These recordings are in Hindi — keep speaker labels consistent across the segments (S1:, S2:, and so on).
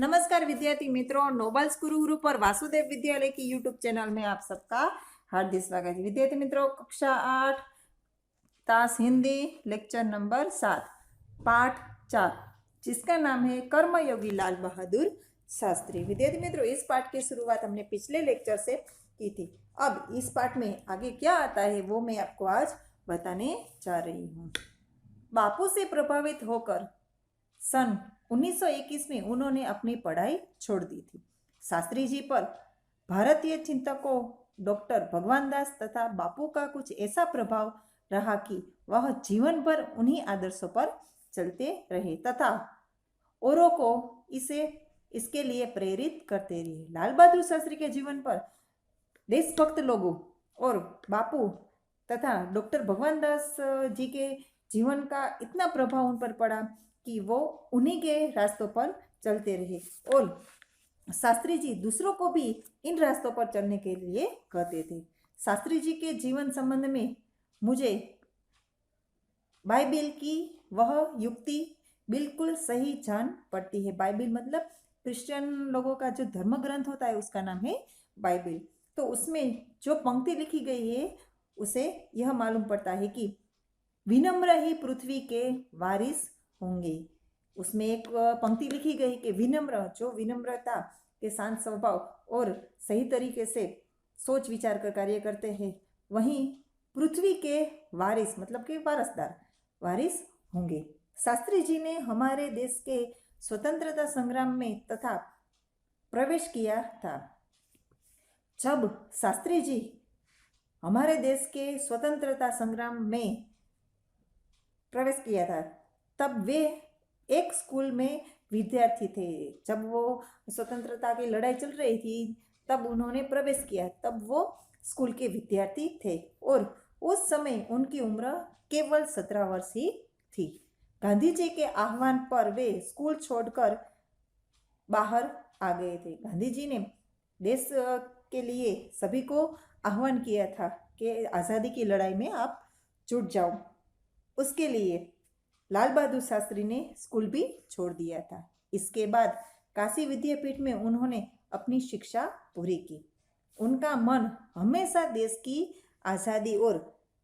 S1: नमस्कार विद्यार्थी मित्रों, नोबल स्कूल गुरु पर वासुदेव विद्यालय की यूट्यूब चैनल में आप सबका हार्दिक स्वागत है। विद्यार्थी मित्रों, कक्षा 8 तास हिंदी लेक्चर नंबर 7 पाठ 4 जिसका नाम है कर्मयोगी लाल बहादुर शास्त्री। विद्यार्थी मित्रों, इस पाठ की शुरुआत हमने पिछले लेक्चर से की थी। अब इस पाठ में आगे क्या आता है वो मैं आपको आज बताने जा रही हूँ। बापू से प्रभावित होकर सन 1921 में उन्होंने अपनी पढ़ाई छोड़ दी थी। शास्त्री जी पर भारतीय चिंतकों डॉक्टर भगवान दास तथा बापू का कुछ ऐसा प्रभाव रहा कि वह जीवन भर उन्हीं आदर्शों पर चलते रहे तथा औरों को इसके लिए प्रेरित करते रहे। लाल बहादुर शास्त्री के जीवन पर देशभक्त लोगों और बापू तथा डॉक्टर भगवान दास जी के जीवन का इतना प्रभाव उन पर पड़ा कि वो उन्हीं के रास्तों पर चलते रहे और शास्त्री जी दूसरों को भी इन रास्तों पर चलने के लिए कहते थे। शास्त्री जी के जीवन संबंध में मुझे बाइबिल की वह युक्ति बिल्कुल सही जान पड़ती है। बाइबिल मतलब क्रिश्चियन लोगों का जो धर्म ग्रंथ होता है उसका नाम है बाइबिल। तो उसमें जो पंक्ति लिखी गई है उसे यह मालूम पड़ता है कि विनम्र ही पृथ्वी के वारिस होंगे। उसमें एक पंक्ति लिखी गई कि विनम्र, जो विनम्रता के शांत स्वभाव और सही तरीके से सोच विचार कर कार्य करते हैं वहीं पृथ्वी के वारिस मतलब के वारसदार वारिस होंगे। शास्त्री जी ने हमारे देश के स्वतंत्रता संग्राम में तथा प्रवेश किया था। जब शास्त्री जी हमारे देश के स्वतंत्रता संग्राम में प्रवेश किया था तब वे एक स्कूल में विद्यार्थी थे। जब वो स्वतंत्रता की लड़ाई चल रही थी तब उन्होंने प्रवेश किया, तब वो स्कूल के विद्यार्थी थे और उस समय उनकी उम्र केवल 17 वर्ष ही थी। गांधी जी के आह्वान पर वे स्कूल छोड़कर बाहर आ गए थे। गांधी जी ने देश के लिए सभी को आह्वान किया था कि आज़ादी की लड़ाई में आप जुट जाओ। उसके लिए लाल बहादुर शास्त्री ने स्कूल भी छोड़ दिया था। इसके बाद काशी विद्यापीठ में उन्होंने अपनी शिक्षा पूरी की। उनका मन हमेशा देश की आज़ादी और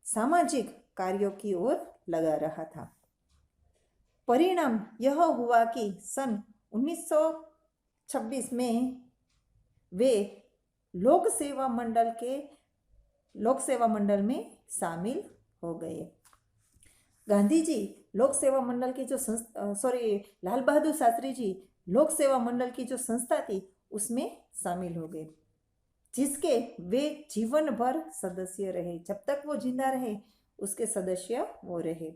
S1: सामाजिक कार्यों की ओर लगा रहा था। परिणाम यह हुआ कि सन 1926 में वे लोक सेवा मंडल में शामिल हो गए। गांधी जी लोक सेवा मंडल की जो लाल बहादुर शास्त्री जी लोक सेवा मंडल की जो संस्था थी उसमें शामिल हो गए, जिसके वे जीवन भर सदस्य रहे। जब तक वो जिंदा रहे उसके सदस्य वो रहे।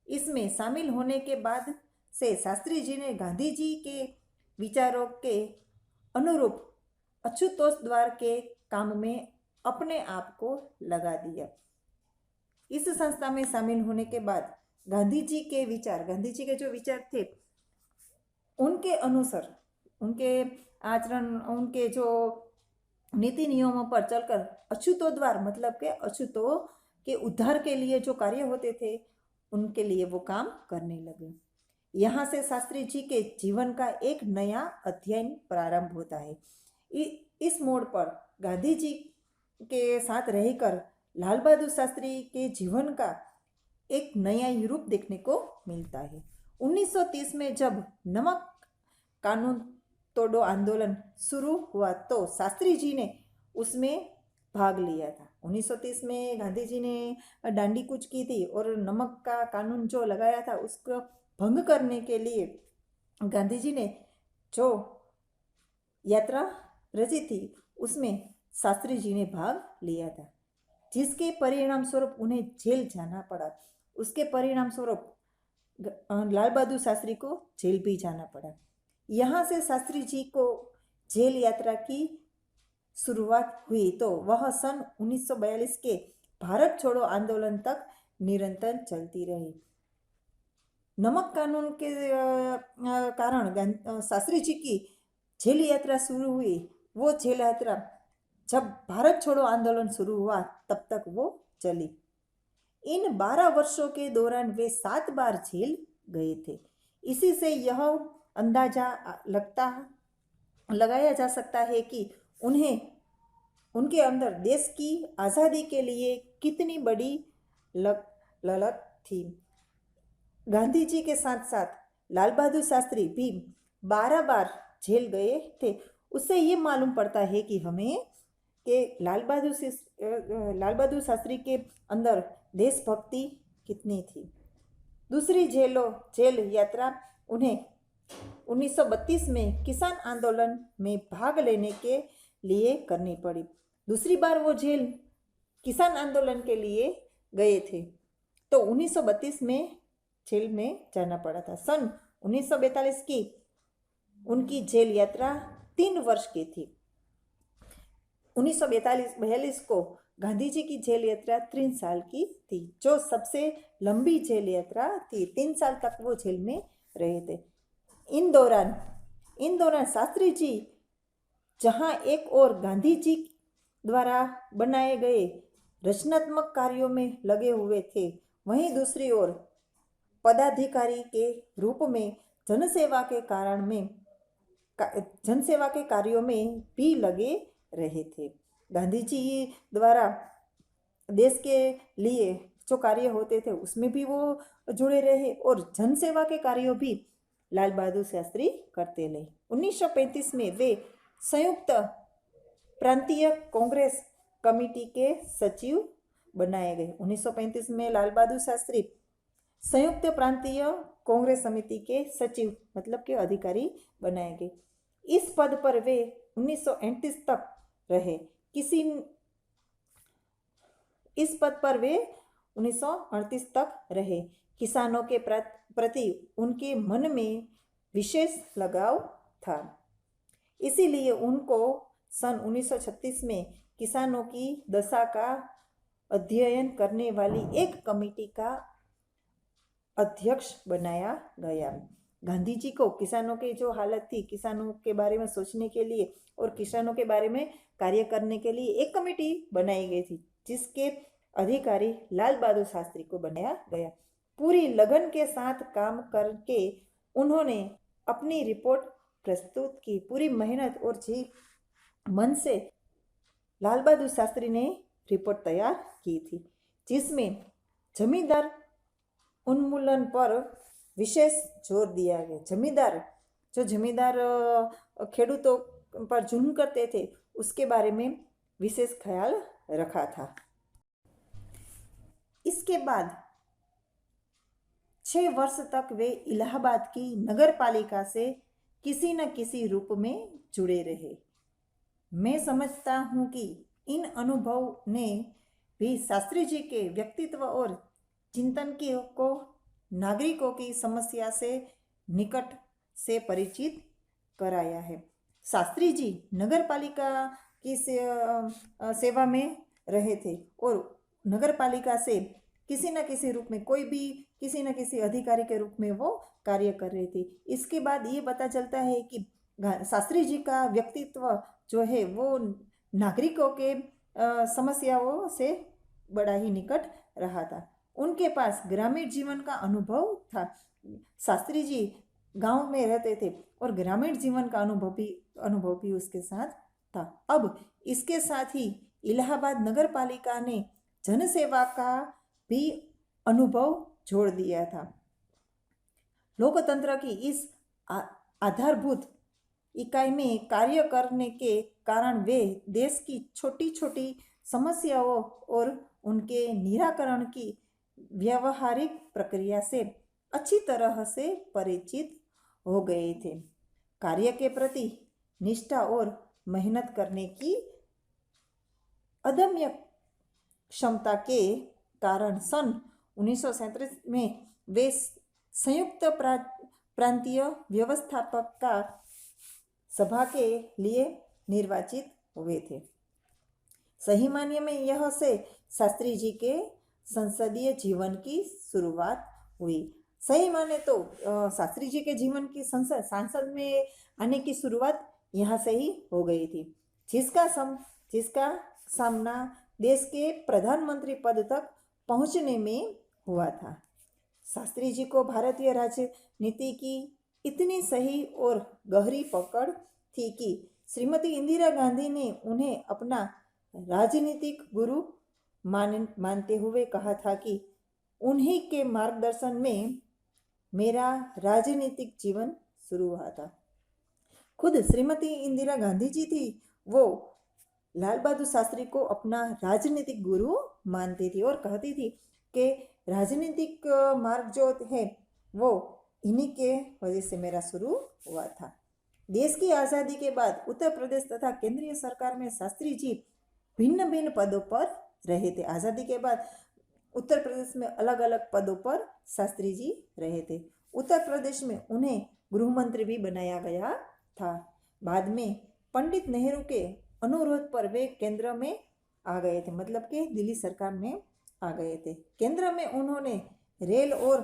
S1: इसमें शामिल होने के बाद से शास्त्री जी ने गांधी जी के विचारों के अनुरूप अछूतोष द्वार के काम में अपने आप को लगा दिया। इस संस्था में शामिल होने के बाद गांधी जी के जो विचार थे उनके अनुसार, उनके आचरण, उनके जो नीति नियमों पर चलकर अछूतों द्वार मतलब के अछूतों के उद्धार के लिए जो कार्य होते थे उनके लिए वो काम करने लगे। यहाँ से शास्त्री जी के जीवन का एक नया अध्याय प्रारंभ होता है। इस मोड़ पर गांधी जी के साथ रहकर लाल बहादुर शास्त्री के जीवन का एक नया ही रूप देखने को मिलता है। 1930 में जब नमक कानून तोड़ो आंदोलन शुरू हुआ तो शास्त्री जी ने उसमें भाग लिया था। 1930 में गांधी जी ने डांडी कूच की थी और नमक का कानून जो लगाया था उसको भंग करने के लिए गांधी जी ने जो यात्रा रची थी उसमें शास्त्री जी ने भाग लिया था, जिसके परिणाम स्वरूप उन्हें जेल जाना पड़ा। उसके परिणाम स्वरूप लाल बहादुर शास्त्री को जेल भी जाना पड़ा। यहाँ से शास्त्री जी को जेल यात्रा की शुरुआत हुई तो वह सन 1942 के भारत छोड़ो आंदोलन तक निरंतर चलती रही। नमक कानून के कारण शास्त्री जी की जेल यात्रा शुरू हुई। वो जेल यात्रा जब भारत छोड़ो आंदोलन शुरू हुआ तब तक वो चली। इन 12 वर्षों के दौरान वे 7 बार जेल गए थे। इसी से यह अंदाजा लगाया जा सकता है कि उनके अंदर देश की आज़ादी के लिए कितनी बड़ी ललक थी। गांधी जी के साथ साथ लाल बहादुर शास्त्री भी 12 बार जेल गए थे। उससे ये मालूम पड़ता है कि हमें कि लाल बहादुर शास्त्री के अंदर देशभक्ति कितनी थी। दूसरी जेल यात्रा उन्हें 1932 में किसान आंदोलन में भाग लेने के लिए करनी पड़ी। दूसरी बार वो जेल किसान आंदोलन के लिए गए थे, तो 1932 में जेल में जाना पड़ा था। सन 1942 की उनकी जेल यात्रा 3 वर्ष की थी। 1942 को गांधी जी की जेल यात्रा 3 साल की थी, जो सबसे लंबी जेल यात्रा थी। 3 साल तक वो जेल में रहे थे। इन दौरान शास्त्री जी जहां एक ओर गांधी जी द्वारा बनाए गए रचनात्मक कार्यों में लगे हुए थे, वहीं दूसरी ओर पदाधिकारी के रूप में जनसेवा के कार्यों में भी लगे रहे थे। गांधी जी द्वारा देश के लिए जो कार्य होते थे उसमें भी वो जुड़े रहे और जनसेवा के कार्यों भी लाल बहादुर शास्त्री करते रहे। 1935 में वे संयुक्त प्रांतीय कांग्रेस कमेटी के सचिव बनाए गए। 1935 में लाल बहादुर शास्त्री संयुक्त प्रांतीय कांग्रेस समिति के सचिव मतलब के अधिकारी बनाए गए। इस पद पर वे 1938 तक रहे। इस पद पर वे 1938 तक रहे। किसानों के प्रति उनके मन में विशेष लगाव था, इसीलिए उनको सन 1936 में किसानों की दशा का अध्ययन करने वाली एक कमेटी का अध्यक्ष बनाया गया। गांधी जी को किसानों की जो हालत थी, किसानों के बारे में सोचने के लिए और किसानों के बारे में कार्य करने के लिए एक कमेटी बनाई गई थी, जिसके अधिकारी लाल बहादुर शास्त्री को बनाया गया। पूरी लगन के साथ काम करके उन्होंने अपनी रिपोर्ट प्रस्तुत की। पूरी मेहनत और जी मन से लाल बहादुर शास्त्री ने रिपोर्ट तैयार की थी, जिसमें जमींदार उन्मूलन पर विशेष जोर दिया गया। जमींदार खेडूतों पर जुल्म करते थे, उसके बारे में विशेष ख्याल रखा था। इसके बाद 6 वर्ष तक वे इलाहाबाद की नगर पालिका से किसी न किसी रूप में जुड़े रहे। मैं समझता हूँ कि इन अनुभव ने भी शास्त्री जी के व्यक्तित्व और चिंतन को नागरिकों की समस्या से निकट से परिचित कराया है। शास्त्री जी नगर पालिका की सेवा में रहे थे और नगर पालिका से किसी न किसी रूप में किसी न किसी अधिकारी के रूप में वो कार्य कर रहे थे। इसके बाद ये पता चलता है कि शास्त्री जी का व्यक्तित्व जो है वो नागरिकों के समस्याओं से बड़ा ही निकट रहा था। उनके पास ग्रामीण जीवन का अनुभव था। शास्त्री जी गांव में रहते थे और ग्रामीण जीवन का अनुभव भी उसके साथ था। अब इसके साथ ही इलाहाबाद नगर पालिका ने जनसेवा का भी अनुभव जोड़ दिया था। लोकतंत्र की इस आधारभूत इकाई में कार्य करने के कारण वे देश की छोटी छोटी समस्याओं और उनके निराकरण की व्यावहारिक प्रक्रिया से अच्छी तरह से परिचित हो गए थे। कार्य के प्रति निष्ठा और मेहनत करने की अदम्य क्षमता के कारण सन 1937 में वे संयुक्त प्रांतीय व्यवस्थापक का सभा के लिए निर्वाचित हुए थे। सही मायने में यह से शास्त्री जी के संसदीय जीवन की शुरुआत हुई। सही माने तो शास्त्री जी के जीवन की सांसद में आने की शुरुआत यहाँ से ही हो गई थी, जिसका सामना देश के प्रधानमंत्री पद तक पहुँचने में हुआ था। शास्त्री जी को भारतीय राजनीति की इतनी सही और गहरी पकड़ थी कि श्रीमती इंदिरा गांधी ने उन्हें अपना राजनीतिक गुरु मानते हुए कहा था कि उन्हीं के मार्गदर्शन में मेरा राजनीतिक जीवन शुरू हुआ था। खुद श्रीमती इंदिरा गांधी जी थी, वो लाल बहादुर शास्त्री को अपना राजनीतिक गुरु मानती थी और कहती थी कि राजनीतिक मार्ग जो है वो इन्हीं के वजह से मेरा शुरू हुआ था। देश की आज़ादी के बाद उत्तर प्रदेश तथा केंद्रीय सरकार में शास्त्री जी भिन्न भिन्न पदों पर रहे थे। आज़ादी के बाद उत्तर प्रदेश में अलग अलग पदों पर शास्त्री जी रहे थे। उत्तर प्रदेश में उन्हें गृह मंत्री भी बनाया गया था। बाद में पंडित नेहरू के अनुरोध पर वे केंद्र में आ गए थे, मतलब कि दिल्ली सरकार में आ गए थे। केंद्र में उन्होंने रेल और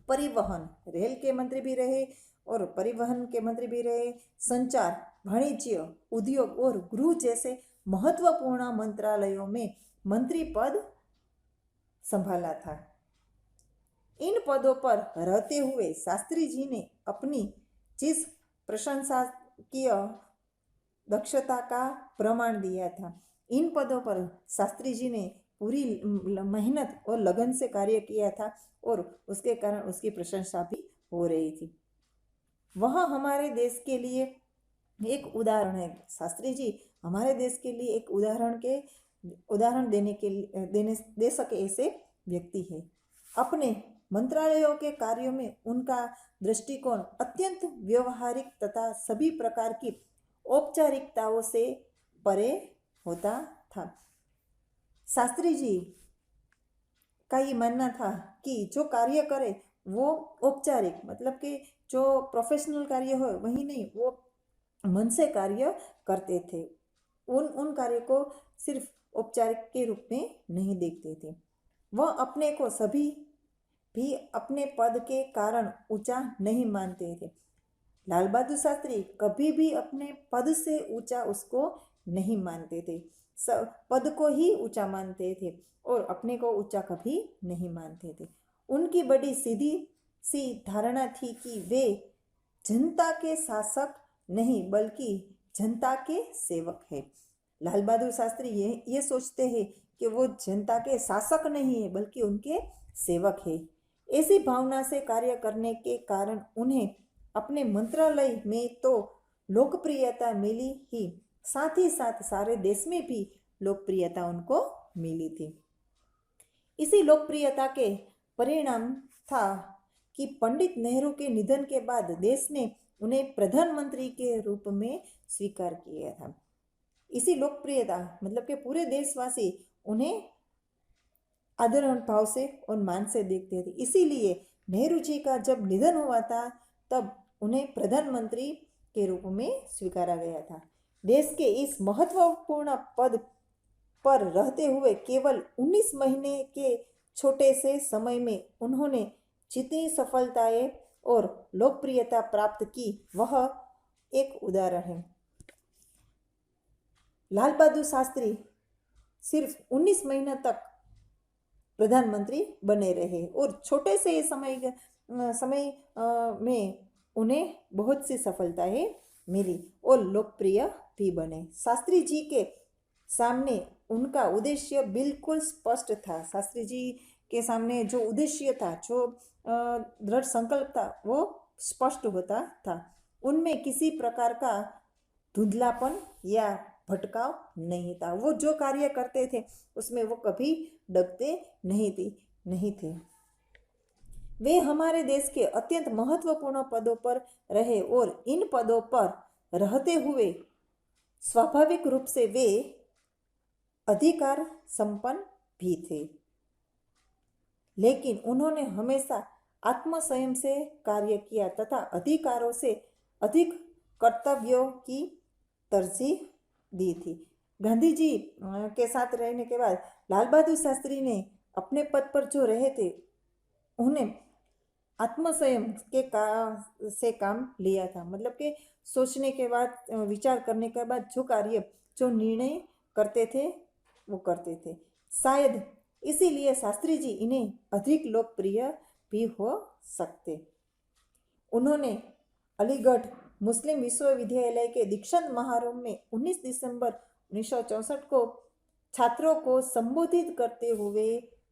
S1: परिवहन, रेल के मंत्री भी रहे और परिवहन के मंत्री भी रहे, संचार, वाणिज्य, उद्योग और गृह जैसे महत्वपूर्ण मंत्रालयों में मंत्री पद संभाला था। इन पदों पर रहते हुए शास्त्री जी ने अपनी जिस प्रशंसनीय दक्षता का प्रमाण दिया था, इन पदों पर शास्त्री जी ने पूरी मेहनत और लगन से कार्य किया था और उसके कारण उसकी प्रशंसा भी हो रही थी। वह हमारे देश के लिए एक उदाहरण है। शास्त्री जी हमारे देश के लिए एक उदाहरण दे सके ऐसे व्यक्ति है। अपने मंत्रालयों के कार्यों में उनका दृष्टिकोण अत्यंत व्यवहारिक तथा सभी प्रकार की औपचारिकताओं से परे होता था। शास्त्री जी का ये मानना था कि जो कार्य करे वो औपचारिक, मतलब कि जो प्रोफेशनल कार्य हो वही नहीं, वो मन से कार्य करते थे। उन कार्य को सिर्फ औपचारिक के रूप में नहीं देखते थे। वह अपने को सभी भी अपने पद के कारण ऊंचा नहीं मानते थे। लाल बहादुर शास्त्री कभी भी अपने पद से ऊंचा उसको नहीं मानते थे। पद को ही ऊंचा मानते थे और अपने को ऊंचा कभी नहीं मानते थे। उनकी बड़ी सीधी सी धारणा थी कि वे जनता के शासक नहीं बल्कि जनता के सेवक है। लाल बहादुर शास्त्री ये सोचते हैं कि वो जनता के शासक नहीं है बल्कि उनके सेवक है। ऐसी भावना से कार्य करने के कारण उन्हें अपने मंत्रालय में तो लोकप्रियता मिली ही, साथ ही साथ सारे देश में भी लोकप्रियता उनको मिली थी। इसी लोकप्रियता के परिणाम था कि पंडित नेहरू के निधन के बाद देश ने उन्हें प्रधानमंत्री के रूप में स्वीकार किया था। इसी लोकप्रियता, मतलब कि पूरे देशवासी उन्हें आदर भाव से और मान से देखते थे। इसीलिए नेहरू जी का जब निधन हुआ था तब उन्हें प्रधानमंत्री के रूप में स्वीकारा गया था। देश के इस महत्वपूर्ण पद पर रहते हुए केवल 19 महीने के छोटे से समय में उन्होंने जितनी सफलताएं और लोकप्रियता प्राप्त की वह एक उदाहरण है। लाल बहादुर शास्त्री सिर्फ 19 महीने तक प्रधानमंत्री बने रहे और छोटे से समय में उन्हें बहुत सी सफलताएं मिली और लोकप्रिय भी बने। शास्त्री जी के सामने उनका उद्देश्य बिल्कुल स्पष्ट था। शास्त्री जी के सामने जो उद्देश्य था, जो दृढ़ संकल्प था, वो स्पष्ट होता था। उनमें किसी प्रकार का धुंधलापन या भटकाव नहीं था। वो जो कार्य करते थे उसमें वो कभी डरते नहीं थे। वे हमारे देश के अत्यंत महत्वपूर्ण पदों पर रहे और इन पदों पर रहते हुए स्वाभाविक रूप से वे अधिकार संपन्न भी थे, लेकिन उन्होंने हमेशा आत्मसंयम से कार्य किया तथा अधिकारों से अधिक कर्तव्यों की तरजीह दी थी। गांधी जी के साथ रहने के बाद लाल बहादुर शास्त्री ने अपने पद पर जो रहे थे उन्हें आत्मसंयम से काम लिया था। मतलब कि सोचने के बाद, विचार करने के बाद जो कार्य, जो निर्णय करते थे वो करते थे। शायद इसीलिए शास्त्री जी इन्हें अधिक लोकप्रिय भी हो सकते। उन्होंने अलीगढ़ मुस्लिम विश्वविद्यालय के दीक्षांत समारोह में 19 दिसंबर 1964 को छात्रों को संबोधित करते हुए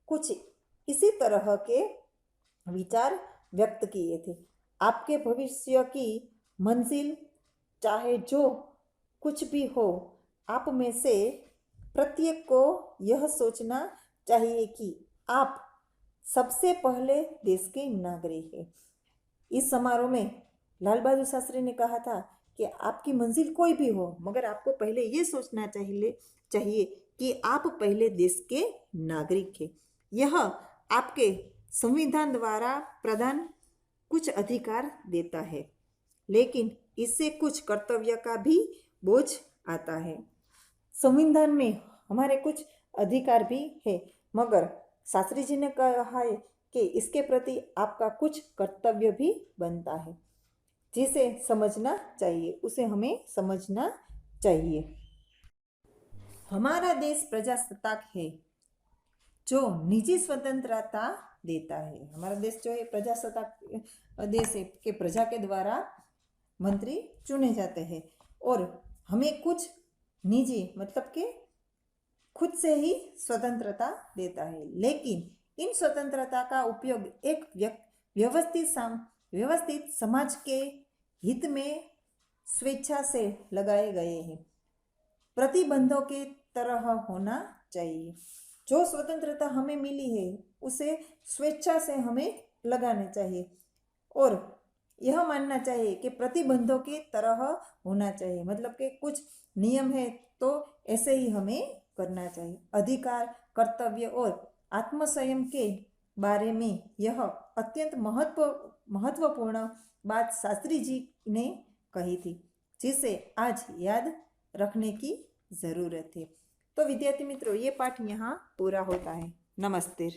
S1: कुछ इसी तरह के विचार व्यक्त किए थे। आपके भविष्य की मंजिल चाहे जो कुछ भी हो, आप में से प्रत्येक को यह सोचना चाहिए कि आप सबसे पहले देश के नागरिक हैं। इस समारोह में लाल बहादुर शास्त्री ने कहा था कि आपकी मंजिल कोई भी हो, मगर आपको पहले ये सोचना चाहिए कि आप पहले देश के नागरिक हैं। यह आपके संविधान द्वारा प्रदान कुछ अधिकार देता है, लेकिन इससे कुछ कर्तव्य का भी बोझ आता है। संविधान में हमारे कुछ अधिकार भी है, मगर शास्त्री जी ने कहा है कि इसके प्रति आपका कुछ कर्तव्य भी बनता है, जिसे समझना चाहिए, उसे हमें समझना चाहिए। हमारा देश प्रजासत्ताक है जो निजी स्वतंत्रता देता है। हमारा देश जो है प्रजासत्ताक देश है कि प्रजा के द्वारा मंत्री चुने जाते हैं और हमें कुछ निजी मतलब कि खुद से ही स्वतंत्रता देता है, लेकिन इन स्वतंत्रता का उपयोग एक व्यवस्थित समाज के हित में स्वेच्छा से लगाए गए हैं, प्रतिबंधों के तरह होना चाहिए। जो स्वतंत्रता हमें मिली है उसे स्वेच्छा से हमें लगाना चाहिए और यह मानना चाहिए कि प्रतिबंधों की तरह होना चाहिए, मतलब कि कुछ नियम है तो ऐसे ही हमें करना चाहिए। अधिकार, कर्तव्य और आत्मसंयम के बारे में यह अत्यंत महत्वपूर्ण बात शास्त्री जी ने कही थी, जिसे आज याद रखने की ज़रूरत है। तो विद्यार्थी मित्रों, ये पाठ यहाँ पूरा होता है। नमस्ते।